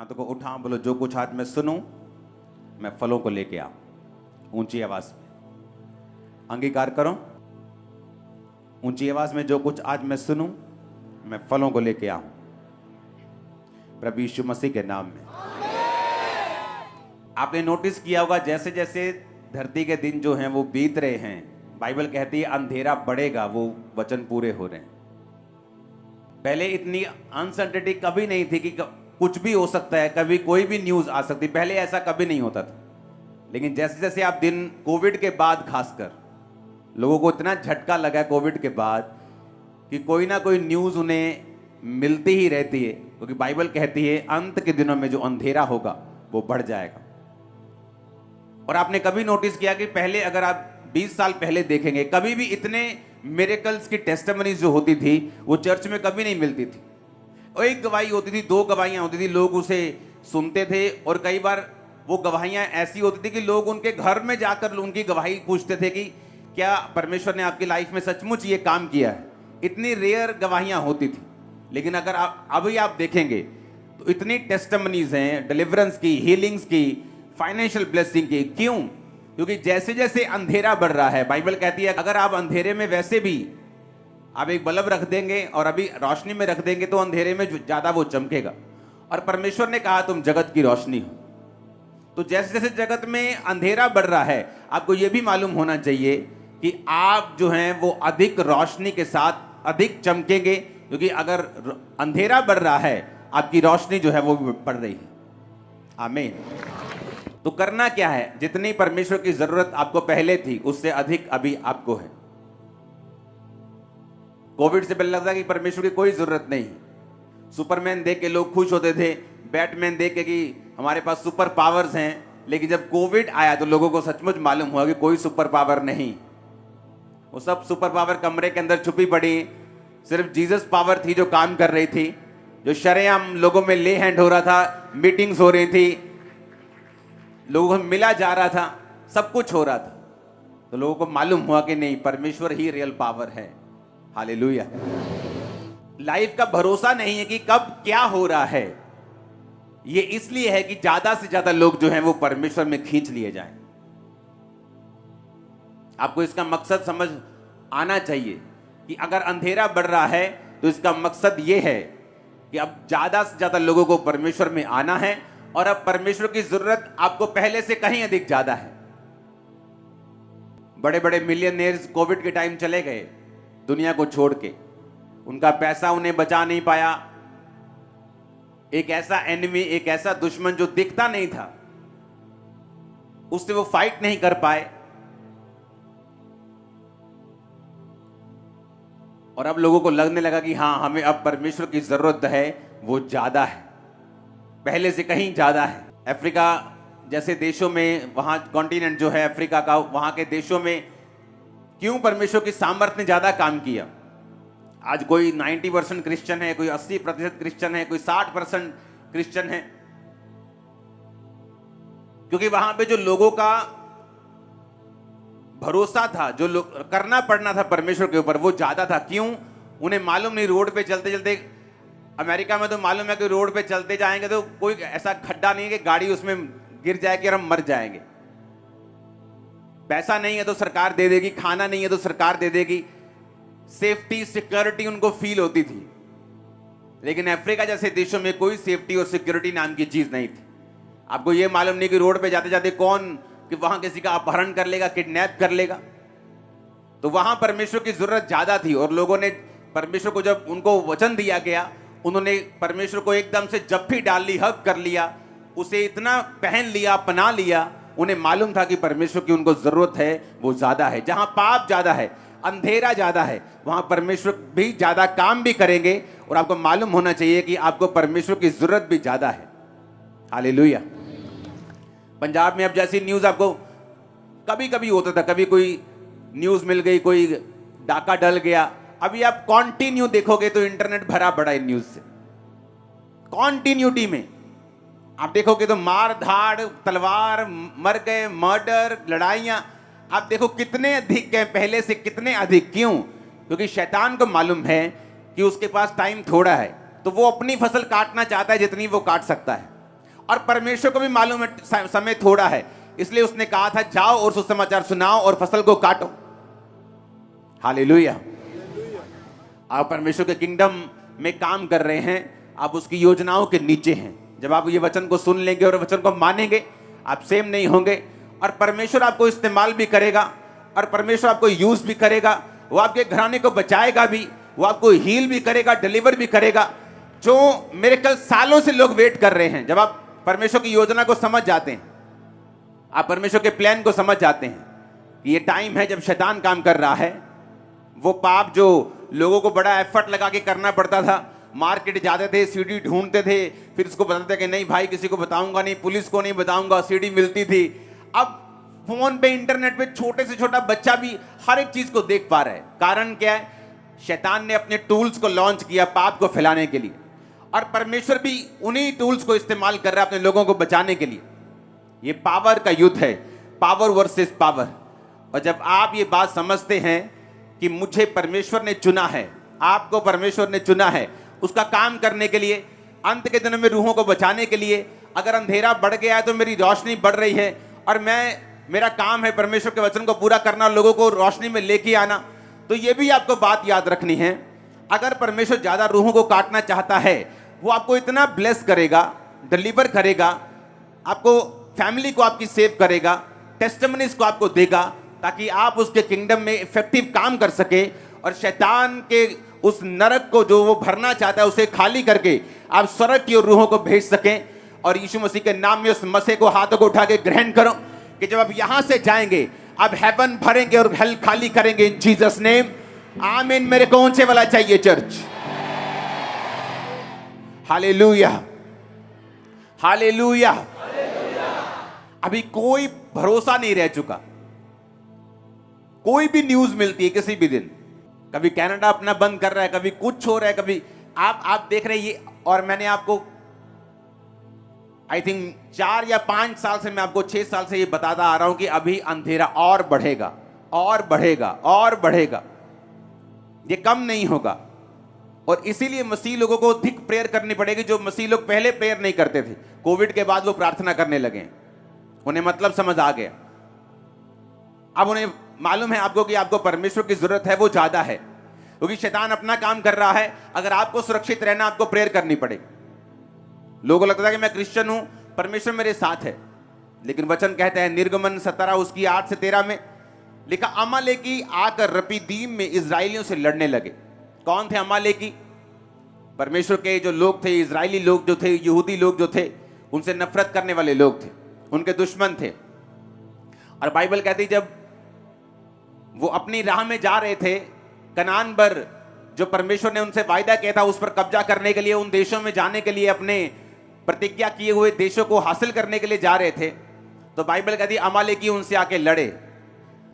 हाथों को उठा, बोलो जो कुछ आज मैं सुनूं मैं फलों को लेके आऊं। ऊंची आवाज में अंगीकार करो, ऊंची आवाज में जो कुछ आज मैं सुनूं मैं फलों को लेके आऊं, प्रभु यीशु मसीह के नाम में। आपने नोटिस किया होगा जैसे जैसे धरती के दिन जो हैं वो बीत रहे हैं, बाइबल कहती है अंधेरा बढ़ेगा, वो वचन पूरे हो रहे हैं। पहले इतनी अनसर्टेनिटी कभी नहीं थी कि कुछ भी हो सकता है, कभी कोई भी न्यूज आ सकती, पहले ऐसा कभी नहीं होता था। लेकिन जैसे जैसे आप दिन, कोविड के बाद खासकर लोगों को इतना झटका लगा कोविड के बाद कि कोई ना कोई न्यूज उन्हें मिलती ही रहती है, क्योंकि बाइबल कहती है अंत के दिनों में जो अंधेरा होगा वो बढ़ जाएगा। और आपने कभी नोटिस किया कि पहले अगर आप 20 साल पहले देखेंगे, कभी भी इतने मिरेकल्स की टेस्टिमनीज जो होती थी वो चर्च में कभी नहीं मिलती थी। और एक गवाही होती थी, दो गवाहियां होती थी, लोग उसे सुनते थे। और कई बार वो गवाहियां ऐसी होती थी कि लोग उनके घर में जाकर उनकी गवाही पूछते थे कि क्या परमेश्वर ने आपकी लाइफ में सचमुच ये काम किया है। इतनी रेयर गवाहियां होती थी। लेकिन अगर अभी आप देखेंगे तो इतनी टेस्टिमनीज हैं, डिलीवरेंस की, हीलिंग्स की, फाइनेंशियल ब्लेसिंग की। क्यों? क्योंकि जैसे जैसे अंधेरा बढ़ रहा है, बाइबल कहती है अगर आप अंधेरे में वैसे भी आप एक बल्ब रख देंगे और अभी रोशनी में रख देंगे तो अंधेरे में ज्यादा वो चमकेगा। और परमेश्वर ने कहा तुम जगत की रोशनी हो। तो जैसे जैसे जगत में अंधेरा बढ़ रहा है, आपको यह भी मालूम होना चाहिए कि आप जो हैं वो अधिक रोशनी के साथ अधिक चमकेंगे, क्योंकि अगर अंधेरा बढ़ रहा है आपकी रोशनी जो है वो बढ़ रही है। आमीन। तो करना क्या है? जितनी परमेश्वर की जरूरत आपको पहले थी उससे अधिक अभी आपको है। कोविड से पहले लगता कि परमेश्वर की कोई जरूरत नहीं। सुपरमैन देख के लोग खुश होते थे, बैटमैन देख के कि हमारे पास सुपर पावर्स हैं। लेकिन जब कोविड आया तो लोगों को सचमुच मालूम हुआ कि कोई सुपर पावर नहीं, वो सब सुपर पावर कमरे के अंदर छुपी पड़ी। सिर्फ जीसस पावर थी जो काम कर रही थी, जो शरेआम लोगों में ले हैंड हो रहा था, मीटिंग्स हो रही थी, लोगों को मिला जा रहा था, सब कुछ हो रहा था। तो लोगों को मालूम हुआ कि नहीं, परमेश्वर ही रियल पावर है। हालेलुया। लाइफ का भरोसा नहीं है कि कब क्या हो रहा है, ये इसलिए है कि ज्यादा से ज्यादा लोग जो हैं वो परमेश्वर में खींच लिए जाएं। आपको इसका मकसद समझ आना चाहिए कि अगर अंधेरा बढ़ रहा है तो इसका मकसद ये है कि अब ज्यादा से ज्यादा लोगों को परमेश्वर में आना है। और अब परमेश्वर की जरूरत आपको पहले से कहीं अधिक ज्यादा है। बड़े बड़े मिलियनेयर्स कोविड के टाइम चले गए दुनिया को छोड़ के, उनका पैसा उन्हें बचा नहीं पाया। एक ऐसा एनिमी, एक ऐसा दुश्मन जो दिखता नहीं था, उससे वो फाइट नहीं कर पाए। और अब लोगों को लगने लगा कि हां, हमें अब परमेश्वर की जरूरत है, वो ज्यादा है, पहले से कहीं ज्यादा है। अफ्रीका जैसे देशों में, वहां कॉन्टिनेंट जो है अफ्रीका का, वहां के देशों में क्यों परमेश्वर की सामर्थ्य ने ज्यादा काम किया? आज कोई 90% क्रिश्चियन है, कोई 80% क्रिश्चियन है, कोई 60% क्रिश्चियन है, क्योंकि वहां पे जो लोगों का भरोसा था, जो करना पड़ना था परमेश्वर के ऊपर, वो ज्यादा था। क्यों? उन्हें मालूम नहीं, रोड पे चलते चलते, अमेरिका में तो मालूम है कि रोड पे चलते जाएंगे तो कोई ऐसा खड्डा नहीं है कि गाड़ी उसमें गिर जाएगी और हम मर जाएंगे। पैसा नहीं है तो सरकार दे देगी, खाना नहीं है तो सरकार दे देगी, सेफ्टी सिक्योरिटी उनको फील होती थी। लेकिन अफ्रीका जैसे देशों में कोई सेफ्टी और सिक्योरिटी नाम की चीज नहीं थी। आपको यह मालूम नहीं कि रोड पे जाते जाते कौन कि वहां किसी का अपहरण कर लेगा, किडनैप कर लेगा। तो वहां परमेश्वर की जरूरत ज्यादा थी। और लोगों ने परमेश्वर को, जब उनको वचन दिया गया, उन्होंने परमेश्वर को एकदम से जप्फी डाल ली, हक कर लिया, उसे इतना पहन लिया, अपना लिया। उन्हें मालूम था कि परमेश्वर की उनको जरूरत है, वो ज्यादा है। जहां पाप ज्यादा है, अंधेरा ज्यादा है, वहां परमेश्वर भी ज्यादा काम भी करेंगे। और आपको मालूम होना चाहिए कि आपको परमेश्वर की जरूरत भी ज्यादा है। हालेलुया। पंजाब में अब जैसी न्यूज आपको कभी कभी होता था, कभी कोई न्यूज मिल गई, कोई डाका डल गया। अभी आप कॉन्टिन्यू देखोगे तो इंटरनेट भरा पड़ा है न्यूज से। कॉन्टिन्यूटी में आप देखोगे तो मार धाड़, तलवार, मर गए, मर्डर, लड़ाइयां, आप देखो कितने अधिक हैं, पहले से कितने अधिक। क्यों? क्योंकि शैतान को मालूम है कि उसके पास टाइम थोड़ा है, तो वो अपनी फसल काटना चाहता है जितनी वो काट सकता है। और परमेश्वर को भी मालूम है समय थोड़ा है, इसलिए उसने कहा था जाओ और सुसमाचार सुनाओ और फसल को काटो। हालेलुया। आप परमेश्वर के किंगडम में काम कर रहे हैं, आप उसकी योजनाओं के नीचे हैं। जब आप ये वचन को सुन लेंगे और वचन को मानेंगे, आप सेम नहीं होंगे और परमेश्वर आपको इस्तेमाल भी करेगा और परमेश्वर आपको यूज भी करेगा। वो आपके घराने को बचाएगा भी, वो आपको हील भी करेगा, डिलीवर भी करेगा। जो मिरेकल सालों से लोग वेट कर रहे हैं, जब आप परमेश्वर की योजना को समझ जाते हैं, आप परमेश्वर के प्लान को समझ जाते हैं कि ये टाइम है जब शैतान काम कर रहा है। वो पाप जो लोगों को बड़ा एफर्ट लगा के करना पड़ता था, मार्केट जाते थे, सीडी ढूंढते थे, फिर उसको बताते थे कि नहीं भाई किसी को बताऊंगा नहीं, पुलिस को नहीं बताऊंगा, सीडी मिलती थी। अब फोन पे, इंटरनेट पे छोटे से छोटा बच्चा भी हर एक चीज को देख पा रहा है। कारण क्या है? शैतान ने अपने टूल्स को लॉन्च किया पाप को फैलाने के लिए, और परमेश्वर भी उन्हीं टूल्स को इस्तेमाल कर रहा है अपने लोगों को बचाने के लिए। ये पावर का युद्ध है, पावर वर्सेस पावर। और जब आप ये बात समझते हैं कि मुझे परमेश्वर ने चुना है, आपको परमेश्वर ने चुना है उसका काम करने के लिए, अंत के दिनों में रूहों को बचाने के लिए। अगर अंधेरा बढ़ गया है तो मेरी रोशनी बढ़ रही है, और मेरा काम है परमेश्वर के वचन को पूरा करना, लोगों को रोशनी में लेके आना। तो ये भी आपको बात याद रखनी है, अगर परमेश्वर ज्यादा रूहों को काटना चाहता है, वो आपको इतना ब्लेस करेगा, डिलीवर करेगा, आपको फैमिली को आपकी सेव करेगा, टेस्टिमनीज को आपको देगा, ताकि आप उसके किंगडम में इफेक्टिव काम कर सके और शैतान के उस नरक को जो वो भरना चाहता है उसे खाली करके आप स्वर्ग की ओर रूहों को भेज सकें। और यीशु मसीह के नाम में उस मसीह को हाथों को उठा के ग्रहण करो कि जब आप यहां से जाएंगे, आप हेवन भरेंगे और हेल खाली करेंगे इन जीसस नेम। आमीन। मेरे को ऊंचे वाला चाहिए चर्च। Hallelujah, hallelujah. अभी कोई भरोसा नहीं रह चुका। कोई भी न्यूज मिलती है किसी भी दिन, कभी कनाडा अपना बंद कर रहा है, कभी कुछ हो रहा है, कभी आप देख रहे हैं ये। और मैंने आपको आई थिंक 4 या 5 साल से, मैं आपको 6 साल से ये बताता आ रहा हूं कि अभी अंधेरा और बढ़ेगा और बढ़ेगा और बढ़ेगा, ये कम नहीं होगा। और इसीलिए मसीह लोगों को अधिक प्रेयर करनी पड़ेगी, जो मसीह लोग पहले प्रेयर नहीं करते थे। कोविड के बाद वो प्रार्थना करने लगे, उन्हें मतलब समझ आ गया। अब उन्हें मालूम है आपको कि आपको परमेश्वर की जरूरत है, वो ज्यादा है, क्योंकि शैतान अपना काम कर रहा है। अगर आपको सुरक्षित रहना, आपको प्रेयर करनी पड़ेगी। लोगों को लगता है कि मैं क्रिश्चियन हूं, परमेश्वर मेरे साथ है, लेकिन वचन कहता है निर्गमन 17 उसकी 8 से 13 में लिखा, अमालेकी आकर रपीदीम में इजराइलियों से लड़ने लगे। कौन थे अमालेकी? परमेश्वर के जो लोग थे, इजरायली लोग जो थे, यहूदी लोग जो थे, उनसे नफरत करने वाले लोग थे, उनके दुश्मन थे। और बाइबल कहती जब वो अपनी राह में जा रहे थे, कनान पर जो परमेश्वर ने उनसे वायदा किया था उस पर कब्जा करने के लिए, उन देशों में जाने के लिए, अपने प्रतिज्ञा किए हुए देशों को हासिल करने के लिए जा रहे थे, तो बाइबल कहती अमालेकी उनसे आके लड़े।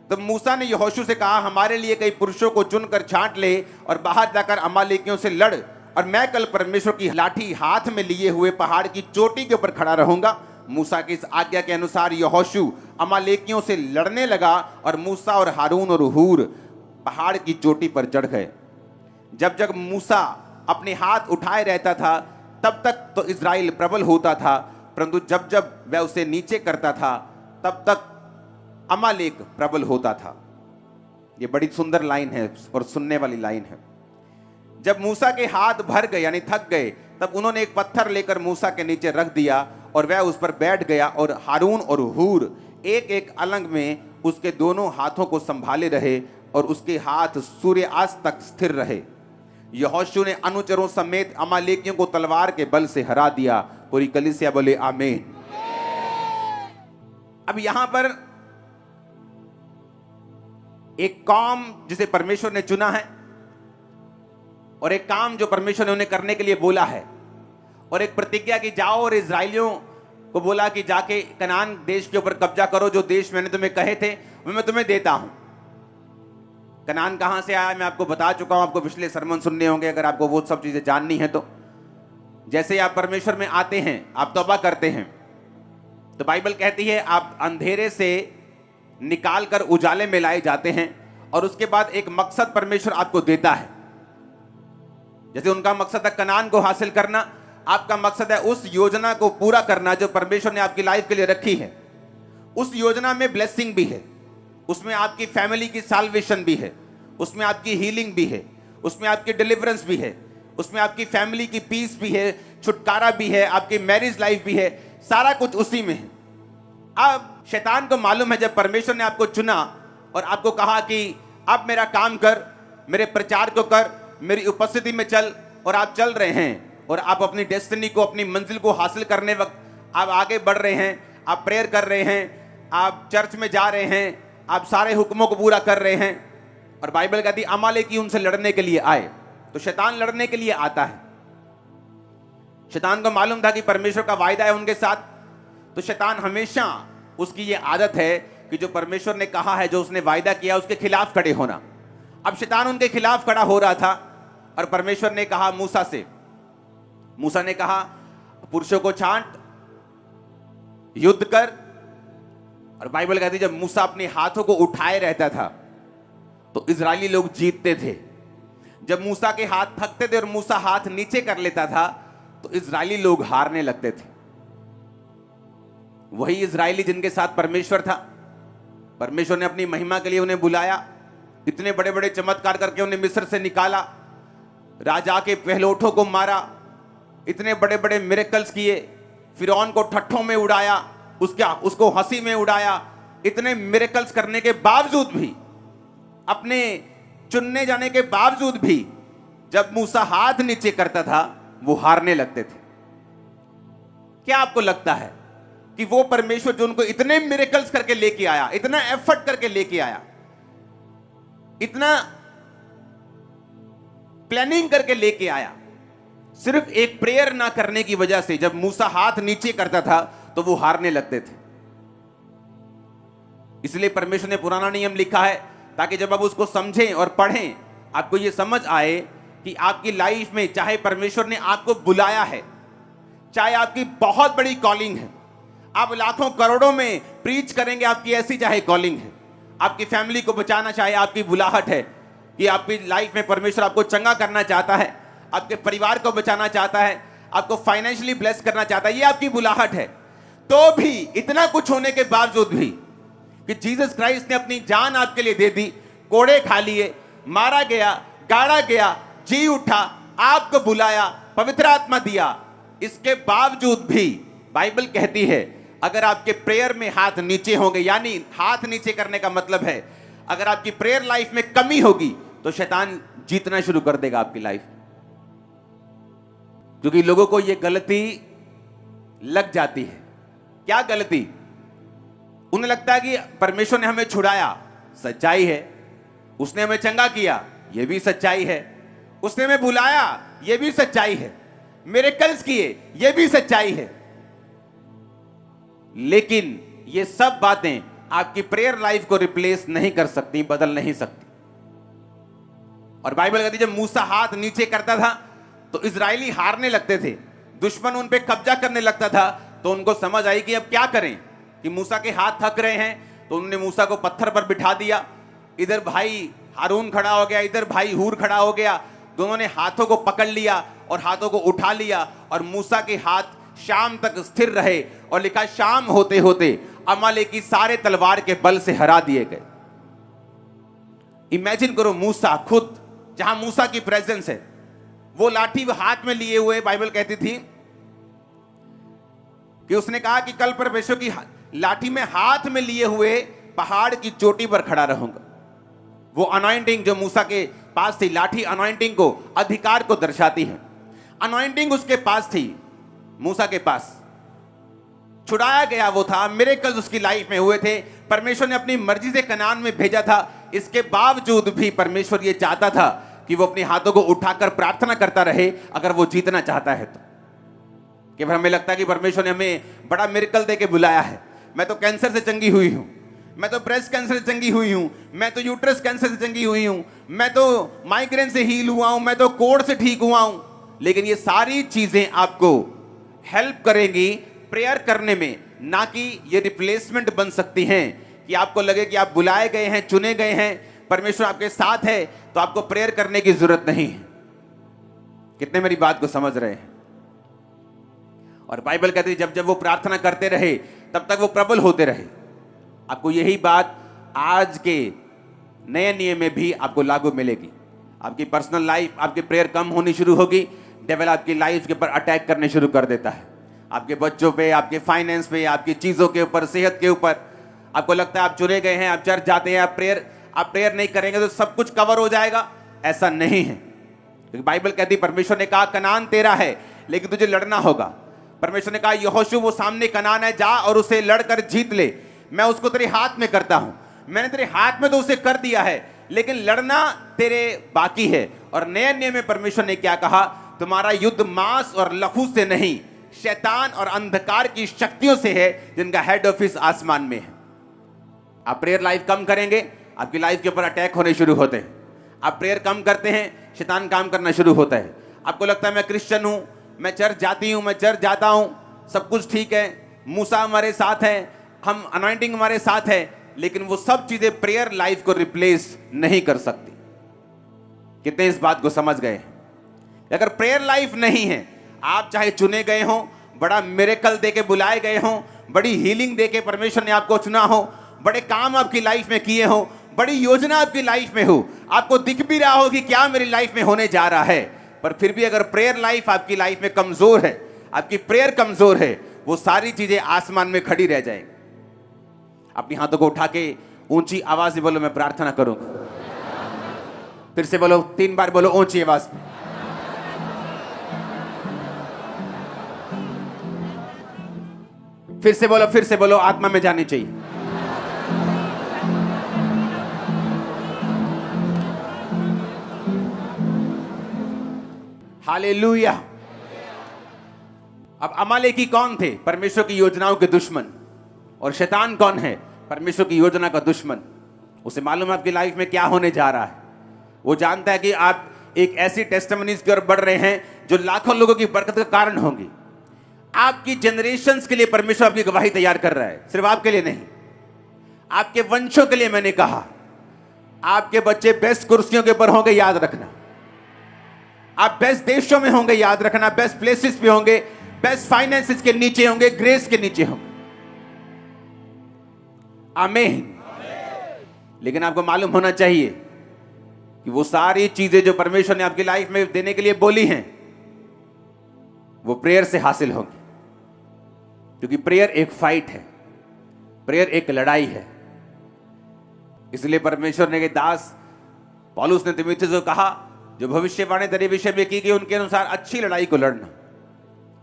तो मूसा ने यहोशू से कहा, हमारे लिए कई पुरुषों को चुनकर छांट ले और बाहर जाकर अमालेकियों से लड़, और मैं कल परमेश्वर की लाठी हाथ में लिए हुए पहाड़ की चोटी के ऊपर खड़ा रहूंगा। मूसा की इस आज्ञा के अनुसार यहोशू अमालेकियों से लड़ने लगा, और मूसा और हारून और हूर पहाड़ की चोटी पर चढ़ गए। जब जब मूसा अपने हाथ उठाए रहता था, तब तक तो इजराइल प्रबल होता था, परंतु जब जब वह उसे नीचे करता था, तब तक अमालेक प्रबल होता था। यह बड़ी सुंदर लाइन है और सुनने वाली लाइन है। जब मूसा के हाथ भर गए यानी थक गए, तब उन्होंने एक पत्थर लेकर मूसा के नीचे रख दिया और वह उस पर बैठ गया, और हारून और हूर एक एक अलंग में उसके दोनों हाथों को संभाले रहे, और उसके हाथ सूर्यास्त तक स्थिर रहे। यहोशू ने अनुचरों समेत अमालेकियों को तलवार के बल से हरा दिया। पूरी कलीसिया बोले आमीन। अब यहां पर एक कौम जिसे परमेश्वर ने चुना है, और एक काम जो परमेश्वर ने उन्हें करने के लिए बोला है, और एक प्रतिज्ञा की जाओ और इजराइलियों को बोला कि जाके कनान देश के ऊपर कब्जा करो, जो देश मैंने तुम्हें कहे थे वो मैं तुम्हें देता हूं। कनान कहां से आया मैं आपको बता चुका हूं, आपको पिछले सरमन सुनने होंगे अगर आपको वो सब चीजें जाननी है तो। जैसे आप परमेश्वर में आते हैं, आप तौबा करते हैं, तो बाइबल कहती है आप अंधेरे से निकाल कर उजाले में लाए जाते हैं, और उसके बाद एक मकसद परमेश्वर आपको देता है। जैसे उनका मकसद था कनान को हासिल करना, आपका मकसद है उस योजना को पूरा करना जो परमेश्वर ने आपकी लाइफ के लिए रखी है। उस योजना में ब्लेसिंग भी है, उसमें आपकी फैमिली की साल्वेशन भी है, उसमें आपकी हीलिंग भी है, उसमें आपकी डिलीवरेंस भी है, उसमें आपकी फैमिली की पीस भी है, छुटकारा भी है, आपकी मैरिज लाइफ भी है, सारा कुछ उसी में है। अब शैतान को मालूम है जब परमेश्वर ने आपको चुना और आपको कहा कि अब मेरा काम कर, मेरे प्रचार को कर, मेरी उपस्थिति में चल, और आप चल रहे हैं और आप अपनी डेस्टिनी को, अपनी मंजिल को हासिल करने वक्त आप आगे बढ़ रहे हैं, आप प्रेयर कर रहे हैं, आप चर्च में जा रहे हैं, आप सारे हुक्मों को पूरा कर रहे हैं। और बाइबल कहती है अमालेकी उनसे लड़ने के लिए आए। तो शैतान लड़ने के लिए आता है। शैतान को मालूम था कि परमेश्वर का वायदा है उनके साथ, तो शैतान हमेशा, उसकी ये आदत है कि जो परमेश्वर ने कहा है, जो उसने वायदा किया, उसके खिलाफ खड़े होना। अब शैतान उनके खिलाफ खड़ा हो रहा था और परमेश्वर ने कहा मूसा से, मूसा ने कहा पुरुषों को छांट, युद्ध कर। और बाइबल कहती है जब मूसा अपने हाथों को उठाए रहता था तो इजरायली लोग जीतते थे। जब मूसा के हाथ थकते थे और मूसा हाथ नीचे कर लेता था तो इजरायली लोग हारने लगते थे। वही इजरायली जिनके साथ परमेश्वर था, परमेश्वर ने अपनी महिमा के लिए उन्हें बुलाया, इतने बड़े बड़े चमत्कार करके उन्हें मिस्र से निकाला, राजा के पहलोठों को मारा, इतने बड़े बड़े मिरेकल्स किए, फिरौन को ठट्ठों में उड़ाया, उसको हंसी में उड़ाया। इतने मिरेकल्स करने के बावजूद भी, अपने चुनने जाने के बावजूद भी, जब मूसा हाथ नीचे करता था वो हारने लगते थे। क्या आपको लगता है कि वो परमेश्वर जो उनको इतने मिरेकल्स करके लेके आया, इतना एफर्ट करके लेके आया, इतना प्लानिंग करके लेके आया, सिर्फ एक प्रेयर ना करने की वजह से जब मूसा हाथ नीचे करता था तो वो हारने लगते थे? इसलिए परमेश्वर ने पुराना नियम लिखा है ताकि जब आप उसको समझें और पढ़ें, आपको ये समझ आए कि आपकी लाइफ में चाहे परमेश्वर ने आपको बुलाया है, चाहे आपकी बहुत बड़ी कॉलिंग है, आप लाखों करोड़ों में प्रीच करेंगे, आपकी ऐसी चाहे कॉलिंग है, आपकी फैमिली को बचाना चाहे आपकी बुलाहट है, कि आपकी लाइफ में परमेश्वर आपको चंगा करना चाहता है, आपके परिवार को बचाना चाहता है, आपको फाइनेंशियली ब्लेस करना चाहता है, ये आपकी बुलाहट है, तो भी इतना कुछ होने के बावजूद भी कि जीसस क्राइस्ट ने अपनी जान आपके लिए दे दी, कोड़े खा लिए, मारा गया, गाड़ा गया, जी उठा, आपको बुलाया, पवित्र आत्मा दिया, इसके बावजूद भी बाइबल कहती है अगर आपके प्रेयर में हाथ नीचे होंगे, यानी हाथ नीचे करने का मतलब है अगर आपकी प्रेयर लाइफ में कमी होगी तो शैतान जीतना शुरू कर देगा आपकी लाइफ। क्योंकि लोगों को यह गलती लग जाती है। क्या गलती? उन्हें लगता है कि परमेश्वर ने हमें छुड़ाया, सच्चाई है, उसने हमें चंगा किया, यह भी सच्चाई है, उसने हमें बुलाया, यह भी सच्चाई है, मिरेकल्स किए, यह भी सच्चाई है। लेकिन ये सब बातें आपकी प्रेयर लाइफ को रिप्लेस नहीं कर सकती, बदल नहीं सकती। और बाइबल कहती है जब मूसा हाथ नीचे करता था तो इजरायली हारने लगते थे, दुश्मन उन पे कब्जा करने लगता था, तो उनको समझ आई कि अब क्या करें, कि मूसा के हाथ थक रहे हैं, तो उन्होंने मूसा को पत्थर पर बिठा दिया। इधर भाई हारून खड़ा हो गया, इधर भाई हूर खड़ा हो गया, दोनों ने हाथों को पकड़ लिया और हाथों को उठा लिया और मूसा के हाथ शाम तक स्थिर रहे। और लिखा शाम होते होते अमालेकी सारे तलवार के बल से हरा दिए गए। इमेजिन करो, मूसा खुद, जहां मूसा की प्रेजेंस है, वो लाठी हाथ में लिए हुए, बाइबल कहती थी कि उसने कहा कि कल परमेश्वर की लाठी में हाथ में लिए हुए पहाड़ की चोटी पर खड़ा रहूंगा। वो अनॉइंटिंग जो मूसा के पास थी, लाठी अनॉइंटिंग को, अधिकार को दर्शाती है। अनॉइंटिंग उसके पास थी, मूसा के पास छुड़ाया गया वो था, मिरेकल्स उसकी लाइफ में हुए थे, परमेश्वर ने अपनी मर्जी से कनान में भेजा था। इसके बावजूद भी परमेश्वर ये चाहता था कि वो अपने हाथों को उठाकर प्रार्थना करता रहे अगर वो जीतना चाहता है तो। कि हमें लगता है कि परमेश्वर ने हमें बड़ा मिरेकल देके बुलाया है, मैं तो कैंसर से चंगी हुई हूं, मैं तो ब्रेस्ट कैंसर से चंगी हुई हूं, मैं तो यूट्रस कैंसर से चंगी हुई हूं, मैं तो माइग्रेन से हील हुआ हूं, मैं तो कोढ़ से ठीक हुआ हूं। लेकिन ये सारी चीजें आपको हेल्प करेंगी प्रेयर करने में, ना कि ये रिप्लेसमेंट बन सकती हैं कि आपको लगे कि आप बुलाए गए हैं, चुने गए हैं, परमेश्वर आपके साथ है तो आपको प्रेयर करने की जरूरत नहीं है। कितने मेरी बात को समझ रहे हैं? और बाइबल कहती है जब जब वो प्रार्थना करते रहे तब तक वो प्रबल होते रहे। आपको यही बात आज के नए नियम में भी आपको लागू मिलेगी। आपकी पर्सनल लाइफ, आपकी प्रेयर कम होनी शुरू होगी, डेविल आपकी लाइफ के ऊपर अटैक करने शुरू कर देता है, आपके बच्चों पे, आपके फाइनेंस पे, आपकी चीजों के ऊपर, सेहत के ऊपर। आपको लगता है आप चुने गए हैं, आप चर्च जाते हैं, आप प्रेयर नहीं करेंगे तो सब कुछ कवर हो जाएगा। ऐसा नहीं है, क्योंकि बाइबल कहती, परमेश्वर ने कहा कनान तेरा है लेकिन तुझे लड़ना होगा। परमेश्वर ने कहा यहोशू वो सामने कनान है, जा और उसे लड़कर जीत ले, मैं उसको तेरे हाथ में करता हूं। मैंने तेरे हाथ में तो उसे कर दिया है, लेकिन लड़ना तेरे बाकी है। और नए नियम में परमेश्वर ने क्या कहा, तुम्हारा युद्ध मांस और लहू से नहीं, शैतान और अंधकार की शक्तियों से है जिनका हेड ऑफिस आसमान में है। आप प्रेयर लाइफ कम करेंगे, आपकी लाइफ के ऊपर अटैक होने शुरू होते हैं। आप प्रेयर कम करते हैं, शैतान काम करना शुरू होता है। आपको लगता है मैं क्रिश्चियन हूं, मैं चर्च जाती हूं, मैं चर्च जाता हूं, सब कुछ ठीक है, मूसा हमारे साथ है, हम अनॉइंटिंग हमारे साथ है, लेकिन वो सब चीजें प्रेयर लाइफ को रिप्लेस नहीं कर सकती। कितने इस बात को समझ गए? अगर प्रेयर लाइफ नहीं है, आप चाहे चुने गए हो, बड़ा मिरेकल देके बुलाए गए हो, बड़ी हीलिंग देके परमेश्वर ने आपको चुना हो, बड़े काम आपकी लाइफ में किए हो, बड़ी योजना आपकी लाइफ में हो, आपको दिख भी रहा हो कि क्या मेरी लाइफ में होने जा रहा है, पर फिर भी अगर प्रेयर लाइफ आपकी लाइफ में कमजोर है, आपकी प्रेयर कमजोर है, वो सारी चीजें आसमान में खड़ी रह जाएंगी। अपनी हाथों को उठा के ऊंची आवाज में बोलो, मैं प्रार्थना करूंगा। फिर से बोलो, 3 बार बोलो ऊंची आवाज में। फिर से बोलो, आत्मा में जानी चाहिए। हालेलुया। अब अमालेकी कौन थे? परमेश्वर की योजनाओं के दुश्मन। और शैतान कौन है? परमेश्वर की योजना का दुश्मन। उसे मालूम है आपकी लाइफ में क्या होने जा रहा है। वो जानता है कि आप एक ऐसी टेस्टिमनीज की ओर बढ़ रहे हैं जो लाखों लोगों की बरकत का कारण होंगी। आपकी जनरेशंस के लिए परमेश्वर आपकी गवाही तैयार कर रहा है, सिर्फ आपके लिए नहीं, आपके वंशों के लिए। मैंने कहा आपके बच्चे बेस्ट कुर्सियों के ऊपर होंगे, याद रखना। आप बेस्ट देशों में होंगे, याद रखना। बेस्ट प्लेसेस पे होंगे, बेस्ट फाइनेंसेस के नीचे होंगे, ग्रेस के नीचे होंगे। आमीन। लेकिन आपको मालूम होना चाहिए कि वो सारी चीजें जो परमेश्वर ने आपकी लाइफ में देने के लिए बोली हैं, वो प्रेयर से हासिल होंगी। क्योंकि प्रेयर एक फाइट है, प्रेयर एक लड़ाई है। इसलिए परमेश्वर ने के दास पौलुस ने तीमुथियुस को कहा, जो भविष्यवाणी तेरे विषय में की गई उनके अनुसार अच्छी लड़ाई को लड़ना।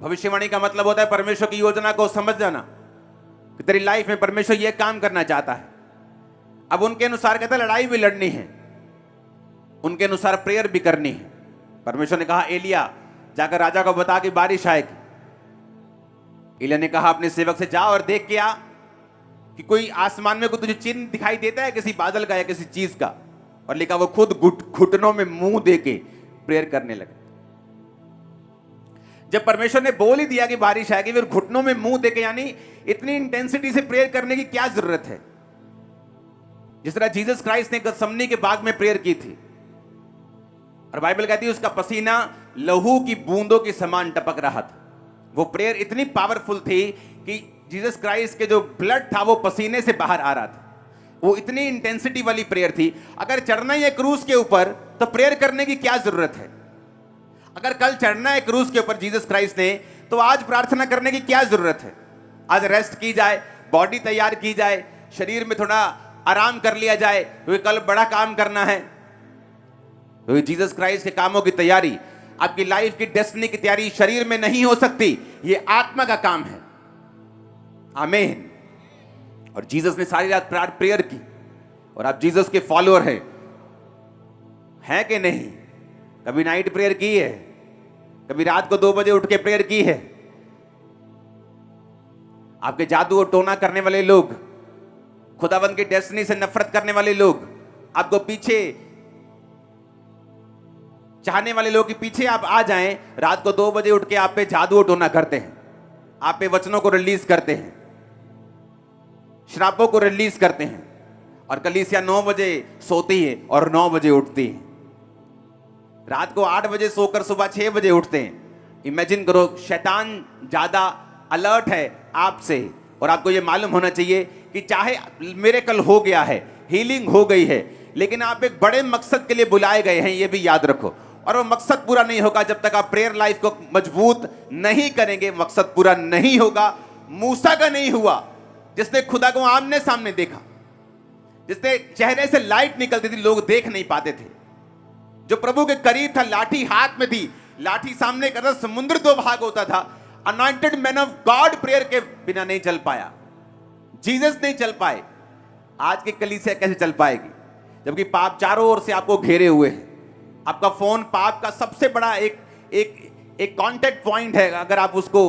भविष्यवाणी का मतलब होता है परमेश्वर की योजना को समझ जाना कि तेरी लाइफ में परमेश्वर यह काम करना चाहता है। अब उनके अनुसार कहता है लड़ाई भी लड़नी है, उनके अनुसार प्रेयर भी करनी है। परमेश्वर ने कहा एलिया जाकर राजा को बता कि बारिश आएगी। एलिया ने कहा अपने सेवक से, जा और देख के आ कि कोई आसमान में कोई तुझे चिन्ह दिखाई देता है किसी बादल का या किसी चीज का। और लिखा वो खुद घुटनों में मुंह देके प्रेयर करने लगे। जब परमेश्वर ने बोल ही दिया कि बारिश आएगी, फिर घुटनों में मुंह देके, यानी इतनी इंटेंसिटी से प्रेयर करने की क्या जरूरत है? जिस तरह जीसस क्राइस्ट ने गethsemane के बाग में प्रेयर की थी, और बाइबल कहती है उसका पसीना लहू की बूंदों के समान टपक रहा था। वो प्रेयर इतनी पावरफुल थी कि जीसस क्राइस्ट के जो ब्लड था वो पसीने से बाहर आ रहा था। वो इतनी इंटेंसिटी वाली प्रेयर थी। अगर चढ़ना ही है क्रूस के ऊपर तो प्रेयर करने की क्या जरूरत है? अगर कल चढ़ना है क्रूस के ऊपर जीसस क्राइस्ट ने, तो आज प्रार्थना करने की क्या जरूरत है? आज रेस्ट की जाए, बॉडी तैयार की जाए, शरीर में थोड़ा आराम कर लिया जाए, क्योंकि कल बड़ा काम करना है। क्योंकि जीसस क्राइस्ट के कामों की तैयारी, आपकी लाइफ की डेस्टिनी की तैयारी शरीर में नहीं हो सकती, ये आत्मा का काम है। आमीन। और जीसस ने सारी रात प्रेयर की, और आप जीसस के फॉलोअर हैं कि नहीं? कभी नाइट प्रेयर की है? कभी रात को 2 बजे उठ के प्रेयर की है? आपके जादू और टोना करने वाले लोग, खुदावंद की डेस्टिनी से नफरत करने वाले लोग, आपको पीछे चाहने वाले लोग के पीछे आप आ जाएं, रात को 2 बजे उठ के आप पे जादू और टोना करते हैं, आप पे वचनों को रिलीज करते हैं, श्रापों को रिलीज करते हैं, और कलीसिया 9 बजे सोती है और 9 बजे उठती है। रात को 8 बजे सोकर सुबह 6 बजे उठते हैं, इमेजिन करो, शैतान ज्यादा अलर्ट है आपसे, और आपको यह मालूम होना चाहिए कि चाहे मिरेकल हो गया है, हीलिंग हो गई है, लेकिन आप एक बड़े मकसद के लिए बुलाए गए हैं, यह भी याद रखो। और वो मकसद पूरा नहीं होगा जब तक आप प्रेयर लाइफ को मजबूत नहीं करेंगे। मकसद पूरा नहीं होगा। मूसा का नहीं हुआ, जिसने खुदा को आमने सामने देखा, जिसने चेहरे से लाइट निकलती थी, लोग देख नहीं पाते थे, जो प्रभु के करीब था, लाठी हाथ में थी, लाठी सामने करता, समुद्र दो भाग होता था। Anointed man of God prayer के बिना नहीं चल पाया, जीसस नहीं चल पाए। आज की कलीसिया कैसे चल पाएगी जबकि पाप चारों ओर से आपको घेरे हुए है? आपका फोन पाप का सबसे बड़ा एक कांटेक्ट पॉइंट है, अगर आप उसको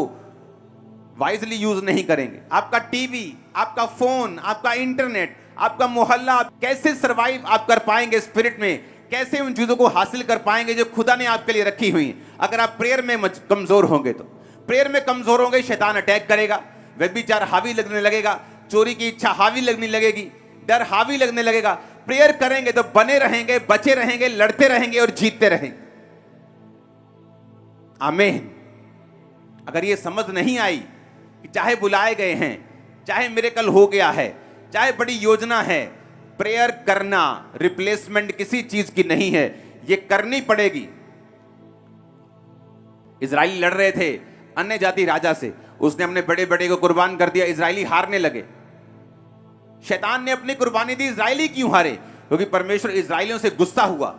वाइजली यूज नहीं करेंगे। आपका टीवी, आपका फोन, आपका इंटरनेट, आपका मोहल्ला, आप कैसे सरवाइव आप कर पाएंगे स्पिरिट में? कैसे उन चीजों को हासिल कर पाएंगे जो खुदा ने आपके लिए रखी हुई? अगर आप प्रेयर में कमजोर होंगे तो प्रेयर में कमजोर होंगे, शैतान अटैक करेगा, व्यभिचार हावी लगने लगेगा, चोरी की इच्छा हावी लगने लगेगी, डर हावी लगने लगेगा। प्रेयर करेंगे तो बने रहेंगे, बचे रहेंगे, लड़ते रहेंगे और जीतते रहेंगे। आमीन। अगर ये समझ नहीं आई कि चाहे बुलाए गए हैं, चाहे मिरेकल हो गया है, चाहे बड़ी योजना है, प्रेयर करना रिप्लेसमेंट किसी चीज की नहीं है, ये करनी पड़ेगी। इजराइली लड़ रहे थे अन्य जाति राजा से, उसने अपने बड़े बड़े को कुर्बान कर दिया, इजराइली हारने लगे। शैतान ने अपनी कुर्बानी दी, इजराइली क्यों हारे? क्योंकि परमेश्वर इजराइलियों से गुस्सा हुआ।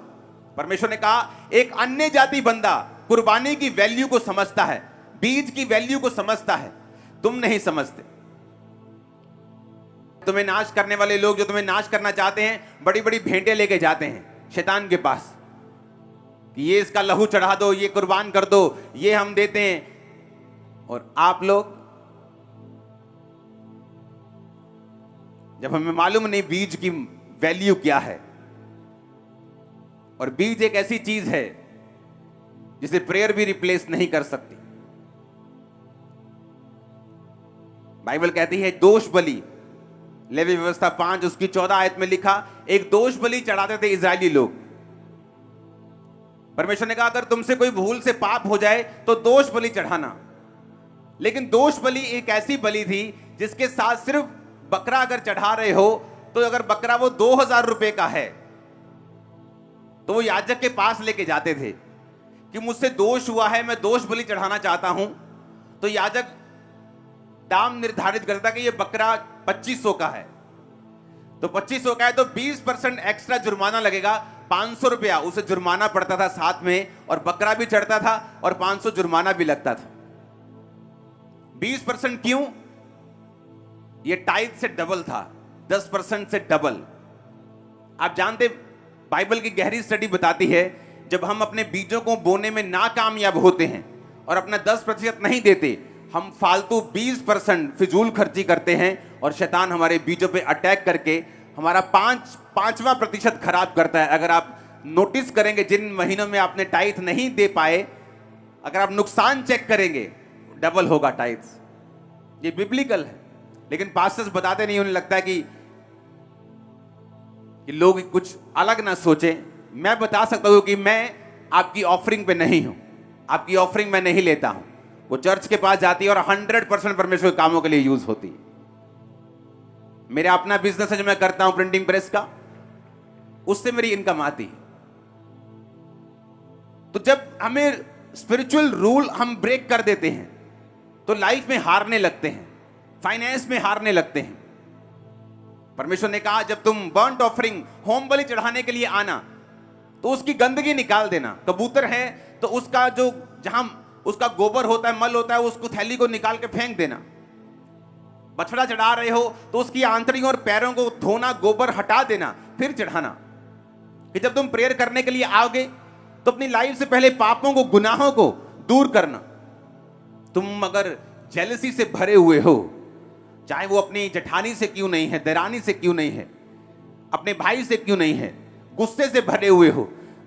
परमेश्वर ने कहा एक अन्य जाति बंदा कुर्बानी की वैल्यू को समझता है, बीज की वैल्यू को समझता है, तुम नहीं समझते। तुम्हें नाश करने वाले लोग जो तुम्हें नाश करना चाहते हैं, बड़ी बड़ी भेंटें लेके जाते हैं शैतान के पास कि ये इसका लहू चढ़ा दो, ये कुर्बान कर दो, ये हम देते हैं। और आप लोग, जब हमें मालूम नहीं बीज की वैल्यू क्या है, और बीज एक ऐसी चीज है जिसे प्रेयर भी रिप्लेस नहीं कर सकती। बाइबल कहती है दोष बलि, लेवी व्यवस्था 5 उसकी 14 आयत में लिखा, एक दोष बलि चढ़ाते थे इजरायली लोग। परमेश्वर ने कहा अगर तुमसे कोई भूल से पाप हो जाए तो दोष बलि चढ़ाना। लेकिन दोष बलि एक ऐसी बलि थी जिसके साथ सिर्फ बकरा अगर चढ़ा रहे हो, तो अगर बकरा वो 2000 रुपए का है तो वो याजक के पास लेके जाते थे कि मुझसे दोष हुआ है, मैं दोष बलि चढ़ाना चाहता हूं। तो याजक दाम निर्धारित करता कि ये बकरा 2500 का है, तो 2500 का है तो 20% एक्स्ट्रा जुर्माना लगेगा, 500 रुपया उसे जुर्माना पड़ता था साथ में, और बकरा भी चढ़ता था और 500 जुर्माना भी लगता था। 20% क्यों? ये टाइथ से डबल था, 10% से डबल। आप जानते, बाइबल की गहरी स्टडी बताती है जब हम अपने बीजों को बोने में नाकामयाब होते हैं और अपना 10% नहीं देते, हम फालतू 20% फिजूल खर्ची करते हैं, और शैतान हमारे बीजों पे अटैक करके हमारा 5वां प्रतिशत खराब करता है। अगर आप नोटिस करेंगे जिन महीनों में आपने टाइथ नहीं दे पाए, अगर आप नुकसान चेक करेंगे, डबल होगा टाइथ्स। ये बिब्लिकल है, लेकिन पास्टर्स बताते नहीं, उन्हें लगता है कि लोग कुछ अलग ना सोचें। मैं बता सकता हूं कि मैं आपकी ऑफरिंग पे नहीं हूं, आपकी ऑफरिंग मैं नहीं लेता हूं। वो चर्च के पास जाती है और 100% परमेश्वर के कामों के लिए यूज होती है। मेरा अपना बिजनेस है जो मैं करता हूं प्रिंटिंग प्रेस का, उससे मेरी इनकम आती है। तो जब हमें स्पिरिचुअल रूल हम ब्रेक कर देते हैं तो लाइफ में हारने लगते हैं, फाइनेंस में हारने लगते हैं। परमेश्वर ने कहा जब तुम बर्न्ट ऑफरिंग, होम बलि चढ़ाने के लिए आना तो उसकी गंदगी निकाल देना। कबूतर है तो उसका जो जहां उसका गोबर होता है, मल होता है, उसको थैली को निकाल के फेंक देना। बछड़ा चढ़ा रहे हो तो उसकी आंतड़ियों और पैरों को धोना, गोबर हटा देना, फिर चढ़ाना। कि जब तुम प्रेयर करने के लिए आओगे तो अपनी लाइफ से पहले पापों को, गुनाहों को दूर करना। तुम अगर जेलसी से भरे हुए हो, चाहे वो अपनी जेठानी से क्यों नहीं है, देरानी से क्यों नहीं है, अपने भाई से क्यों नहीं है, गुस्से से भरे हुए हो,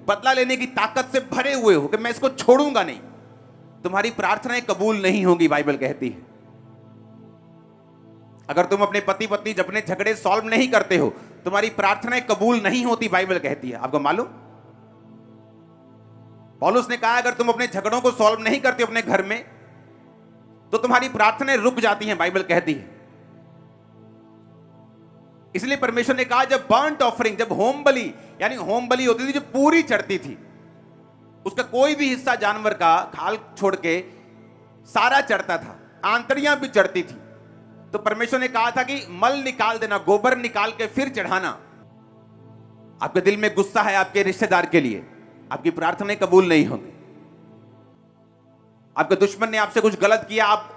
बदला लेने की ताकत से भरे हुए हो कि मैं इसको छोड़ूंगा नहीं, तुम्हारी प्रार्थनाएं कबूल नहीं होगी। बाइबल कहती है अगर तुम अपने पति पत्नी अपने झगड़े सॉल्व नहीं करते हो, तुम्हारी प्रार्थनाएं कबूल नहीं होती, बाइबल कहती है। आपको मालूम, पौलुस ने कहा अगर तुम अपने झगड़ों को सॉल्व नहीं करते अपने घर में तो तुम्हारी प्रार्थनाएं रुक जाती हैं, बाइबल कहती है। इसलिए परमेश्वर ने कहा जब बर्न्ट ऑफरिंग, जब होम बलि, यानी होम बलि होती थी जो पूरी चढ़ती थी, उसका कोई भी हिस्सा जानवर का खाल छोड़ के सारा चढ़ता था, आंतड़ियां भी चढ़ती थी, तो परमेश्वर ने कहा था कि मल निकाल देना, गोबर निकाल के फिर चढ़ाना। आपके दिल में गुस्सा है आपके रिश्तेदार के लिए, आपकी प्रार्थनाएं कबूल नहीं होंगी। आपके दुश्मन ने आपसे कुछ गलत किया, आप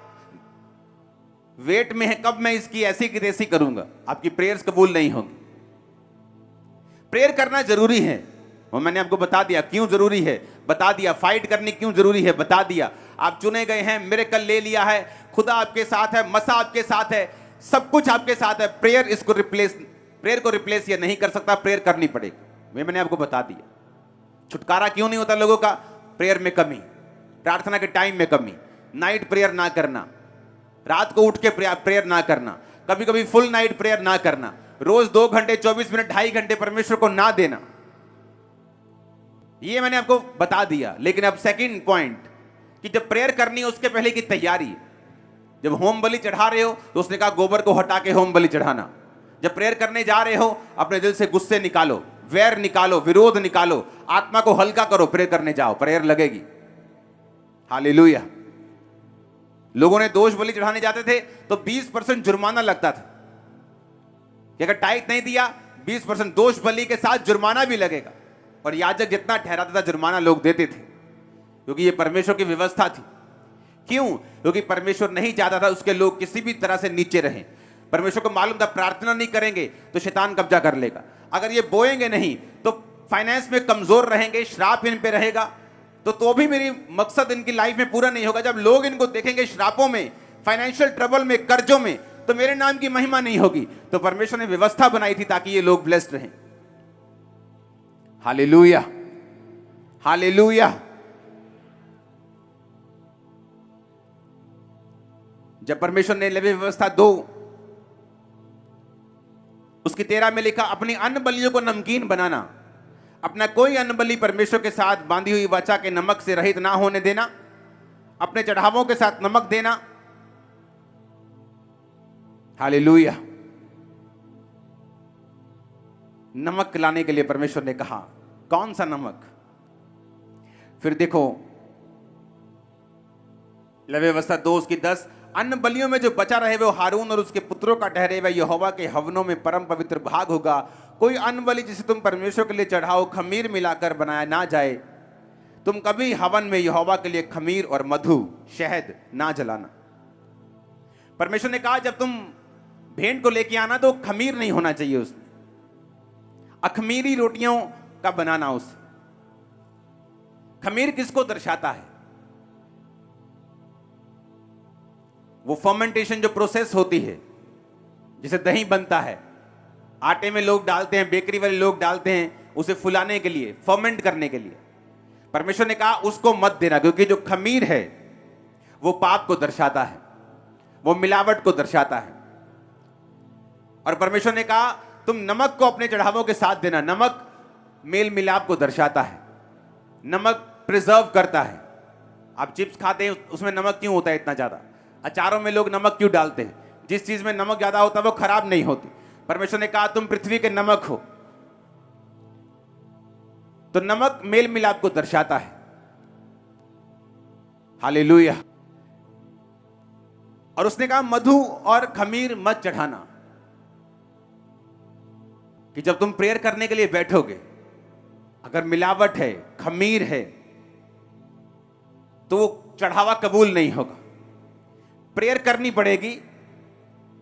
वेट में है कब मैं इसकी ऐसी की तैसी करूंगा, आपकी प्रेयर्स कबूल नहीं होंगी। प्रेयर करना जरूरी है और मैंने आपको बता दिया क्यों जरूरी है, बता दिया फाइट करनी क्यों जरूरी है, बता दिया। आप चुने गए हैं, मिरेकल ले लिया है, खुदा आपके साथ है, मसा आपके साथ है, सब कुछ आपके साथ है। प्रेयर इसको रिप्लेस, प्रेयर को रिप्लेस ये नहीं कर सकता, प्रेयर करनी पड़ेगी। मैंने आपको बता दिया छुटकारा क्यों नहीं होता लोगों का, प्रेयर में कमी, प्रार्थना के टाइम में कमी, नाइट प्रेयर ना करना, रात को उठ के प्रेयर ना करना, कभी कभी फुल नाइट प्रेयर ना करना, रोज 2 घंटे 24 मिनट 2.5 घंटे परमेश्वर को ना देना, ये मैंने आपको बता दिया। लेकिन अब सेकंड पॉइंट कि जब प्रेयर करनी है उसके पहले की तैयारी। जब होम बलि चढ़ा रहे हो तो उसने कहा गोबर को हटा के होम बलि चढ़ाना। जब प्रेयर करने जा रहे हो अपने दिल से गुस्से निकालो, वैर निकालो, विरोध निकालो, आत्मा को हल्का करो, प्रेयर करने जाओ, प्रेयर लगेगी। हालेलुया। लोगों ने दोष बलि चढ़ाने जाते थे तो 20% जुर्माना लगता था कि अगर टाइट नहीं दिया 20% दोष बलि के साथ जुर्माना भी लगेगा, और याजक जितना ठहराता था जुर्माना लोग देते थे, क्योंकि ये परमेश्वर की व्यवस्था थी। क्यों? क्योंकि परमेश्वर नहीं चाहता था उसके लोग किसी भी तरह से नीचे रहें। परमेश्वर को मालूम था प्रार्थना नहीं करेंगे तो शैतान कब्जा कर लेगा, अगर ये बोएंगे नहीं तो फाइनेंस में कमजोर रहेंगे, श्राप इन पे रहेगा, तो भी मेरी मकसद इनकी लाइफ में पूरा नहीं होगा। जब लोग इनको देखेंगे श्रापों में, फाइनेंशियल ट्रबल में, कर्जों में, तो मेरे नाम की महिमा नहीं होगी। तो परमेश्वर ने व्यवस्था बनाई थी ताकि ये लोग ब्लेस्ड रहें। Hallelujah, hallelujah. जब परमेश्वर ने लेवी व्यवस्था 2 उसकी 13 में लिखा अपनी अन्न बलियों को नमकीन बनाना, अपना कोई अन्न बलि परमेश्वर के साथ बांधी हुई वाचा के नमक से रहित ना होने देना, अपने चढ़ावों के साथ नमक देना। हालेलुया। नमक लाने के लिए परमेश्वर ने कहा, कौन सा नमक? फिर देखो लेवी व्यवस्था 2 उसकी 10, अन्न बलियों में जो बचा रहे वो हारून और उसके पुत्रों का ठहरे, वह यहोवा के हवनों में परम पवित्र भाग होगा। कोई अन्न बलि जिसे तुम परमेश्वर के लिए चढ़ाओ खमीर मिलाकर बनाया ना जाए। तुम कभी हवन में यहोवा के लिए खमीर और मधु, शहद ना जलाना। परमेश्वर ने कहा जब तुम भेंट को लेके आना तो खमीर नहीं होना चाहिए उसमें, अखमीरी रोटियों का बनाना। उस खमीर किसको दर्शाता है? वो फर्मेंटेशन जो प्रोसेस होती है, जिसे दही बनता है, आटे में लोग डालते हैं, बेकरी वाले लोग डालते हैं उसे फुलाने के लिए, फर्मेंट करने के लिए। परमेश्वर ने कहा उसको मत देना, क्योंकि जो खमीर है वो पाप को दर्शाता है, वो मिलावट को दर्शाता है। और परमेश्वर ने कहा तुम नमक को अपने चढ़ावों के साथ देना। नमक मेल मिलाप को दर्शाता है, नमक प्रिजर्व करता है। आप चिप्स खाते हैं उसमें नमक क्यों होता है इतना ज्यादा? अचारों में लोग नमक क्यों डालते हैं? जिस चीज में नमक ज्यादा होता है वो खराब नहीं होती। परमेश्वर ने कहा तुम पृथ्वी के नमक हो। तो नमक मेल मिलाप को दर्शाता है। हालेलुया। और उसने कहा मधु और खमीर मत चढ़ाना, कि जब तुम प्रेयर करने के लिए बैठोगे अगर मिलावट है, खमीर है, तो वो चढ़ावा कबूल नहीं होगा। प्रेयर करनी पड़ेगी,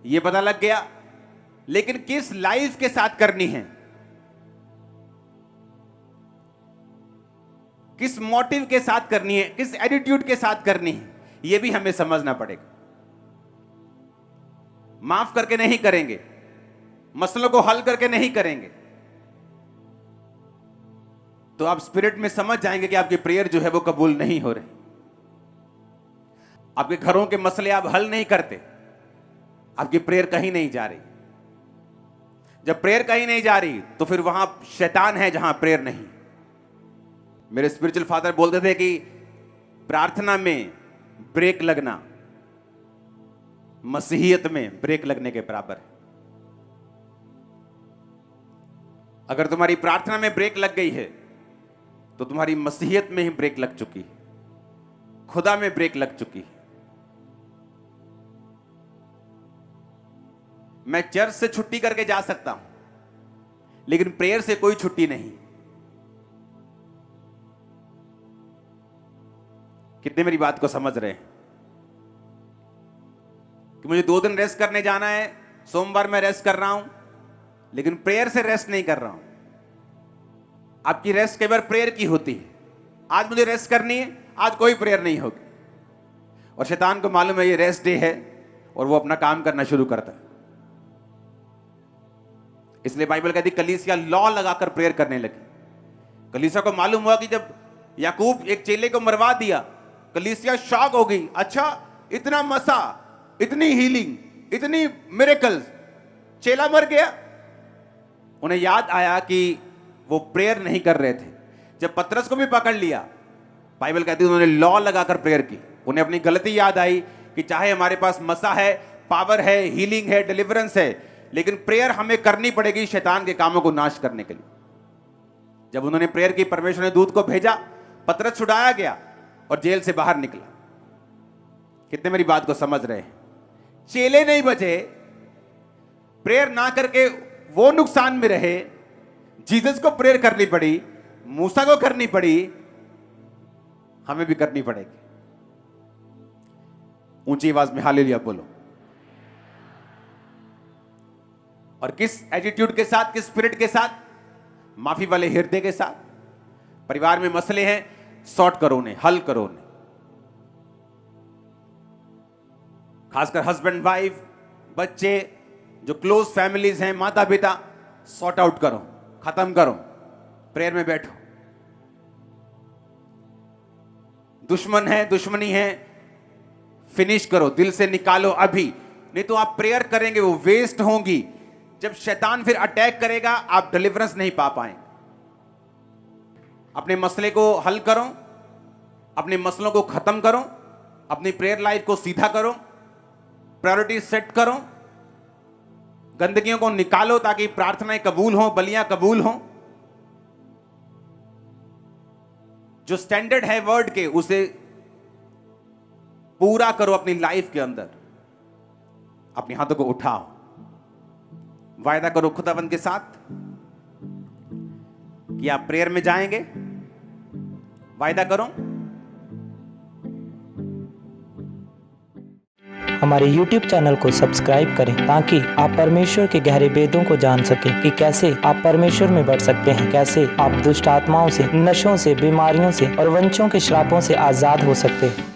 ये पता लग गया, लेकिन किस लाइफ के साथ करनी है, किस मोटिव के साथ करनी है, किस एटीट्यूड के साथ करनी है, यह भी हमें समझना पड़ेगा। माफ करके नहीं करेंगे, मसलों को हल करके नहीं करेंगे, तो आप स्पिरिट में समझ जाएंगे कि आपकी प्रेयर जो है वो कबूल नहीं हो रही। आपके घरों के मसले आप हल नहीं करते, आपकी प्रेयर कहीं नहीं जा रही। जब प्रेयर कहीं नहीं जा रही तो फिर वहां शैतान है जहां प्रेयर नहीं। मेरे स्पिरिचुअल फादर बोलते थे कि प्रार्थना में ब्रेक लगना मसीहियत में ब्रेक लगने के बराबर है। अगर तुम्हारी प्रार्थना में ब्रेक लग गई है तो तुम्हारी मसीहियत में ही ब्रेक लग चुकी है, खुदा में ब्रेक लग चुकी है। मैं चर्च से छुट्टी करके जा सकता हूं, लेकिन प्रेयर से कोई छुट्टी नहीं। कितने मेरी बात को समझ रहे हैं कि मुझे 2 दिन रेस्ट करने जाना है, सोमवार मैं रेस्ट कर रहा हूं, लेकिन प्रेयर से रेस्ट नहीं कर रहा हूं। आपकी रेस्ट कई बार प्रेयर की होती है। आज मुझे रेस्ट करनी है, आज कोई प्रेयर नहीं होगी, और शैतान को मालूम है ये रेस्ट डे है और वो अपना काम करना शुरू करता है। इसलिए बाइबल कहती कलीसिया लॉ लगाकर प्रेयर करने लगी। कलीसिया को मालूम हुआ कि जब याकूब एक चेले को मरवा दिया, कलीसिया शॉक हो गई। अच्छा, इतना मसा, इतनी हीलिंग, इतनी मिरेकल्स, चेला मर गया। उन्हें याद आया कि वो प्रेयर नहीं कर रहे थे। जब पतरस को भी पकड़ लिया, बाइबल कहती है उन्होंने लॉ लगाकर प्रेयर की। उन्हें अपनी गलती याद आई कि चाहे हमारे पास मसा है, पावर है, हीलिंग है, डिलीवरेंस है, लेकिन प्रेयर हमें करनी पड़ेगी शैतान के कामों को नाश करने के लिए। जब उन्होंने प्रेयर की, परमेश्वर ने दूत को भेजा, पतरस छुड़ाया गया और जेल से बाहर निकला। कितने मेरी बात को समझ रहे हैं? चेले नहीं बचे, प्रेयर ना करके वो नुकसान में रहे। जीसस को प्रेयर करनी पड़ी, मूसा को करनी पड़ी, हमें भी करनी पड़ेगी। ऊंची आवाज में हालेलुया बोलो। और किस एटीट्यूड के साथ, किस स्पिरिट के साथ? माफी वाले हृदय के साथ। परिवार में मसले हैं, सॉर्ट करो उन्हें, हल करो उन्हें। खासकर हस्बैंड वाइफ, बच्चे, जो क्लोज फैमिलीज हैं, माता पिता, सॉर्ट आउट करो, खत्म करो, प्रेयर में बैठो। दुश्मन है, दुश्मनी है, फिनिश करो, दिल से निकालो अभी, नहीं तो आप प्रेयर करेंगे वो वेस्ट होंगी। जब शैतान फिर अटैक करेगा, आप डिलीवरेंस नहीं पा पाएंगे। अपने मसले को हल करो, अपने मसलों को खत्म करो, अपनी प्रेयर लाइफ को सीधा करो, प्रायोरिटी सेट करो, गंदगियों को निकालो ताकि प्रार्थनाएं कबूल हो, बलियां कबूल हो। जो स्टैंडर्ड है वर्ड के, उसे पूरा करो अपनी लाइफ के अंदर। अपने हाथों को उठाओ, वायदा करो खुदावंद के साथ कि आप प्रेयर में जाएंगे। वायदा करो। हमारे YouTube चैनल को सब्सक्राइब करें ताकि आप परमेश्वर के गहरे भेदों को जान सकें कि कैसे आप परमेश्वर में बढ़ सकते हैं, कैसे आप दुष्ट आत्माओं से, नशों से, बीमारियों से और वंशों के श्रापों से आजाद हो सकते हैं।